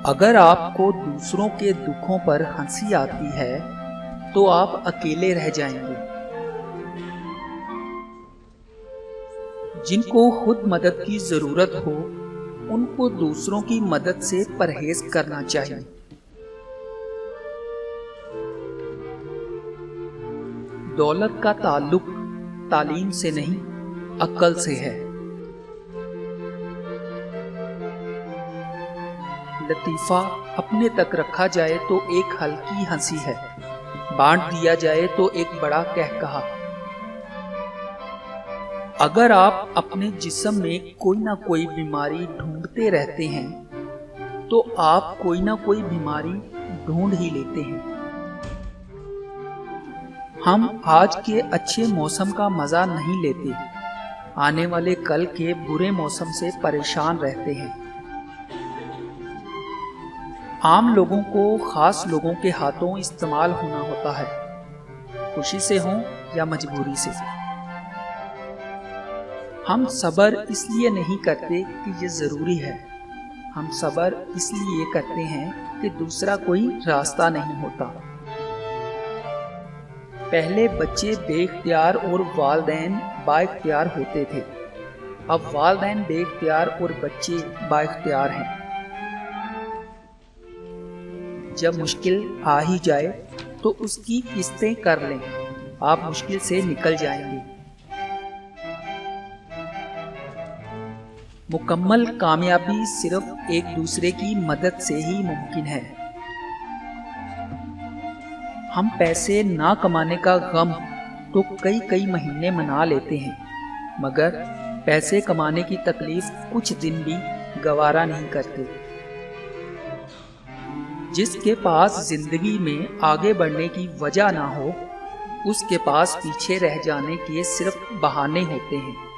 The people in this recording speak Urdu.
اگر آپ کو دوسروں کے دکھوں پر ہنسی آتی ہے تو آپ اکیلے رہ جائیں گے۔ جن کو خود مدد کی ضرورت ہو ان کو دوسروں کی مدد سے پرہیز کرنا چاہیے۔ دولت کا تعلق تعلیم سے نہیں عقل سے ہے۔ لطیفہ اپنے تک رکھا جائے تو ایک ہلکی ہنسی ہے، بانٹ دیا جائے تو ایک بڑا قہقہا۔ اگر آپ اپنے جسم میں کوئی نہ کوئی بیماری ڈھونڈتے رہتے ہیں تو آپ کوئی نہ کوئی بیماری ڈھونڈ ہی لیتے ہیں۔ ہم آج کے اچھے موسم کا مزہ نہیں لیتے، آنے والے کل کے برے موسم سے پریشان رہتے ہیں۔ عام لوگوں کو خاص لوگوں کے ہاتھوں استعمال ہونا ہوتا ہے، خوشی سے ہوں یا مجبوری سے۔ ہم صبر اس لیے نہیں کرتے کہ یہ ضروری ہے، ہم صبر اس لیے کرتے ہیں کہ دوسرا کوئی راستہ نہیں ہوتا۔ پہلے بچے بے اختیار اور والدین با اختیار ہوتے تھے، اب والدین بے اختیار اور بچے با اختیار ہیں۔ جب مشکل آ ہی جائے تو اس کی قسطیں کر لیں، آپ مشکل سے نکل جائیں گے۔ مکمل کامیابی صرف ایک دوسرے کی مدد سے ہی ممکن ہے۔ ہم پیسے نہ کمانے کا غم تو کئی مہینے منا لیتے ہیں، مگر پیسے کمانے کی تکلیف کچھ دن بھی گوارا نہیں کرتے۔ جس کے پاس زندگی میں آگے بڑھنے کی وجہ نہ ہو، اس کے پاس پیچھے رہ جانے کے صرف بہانے ہوتے ہیں۔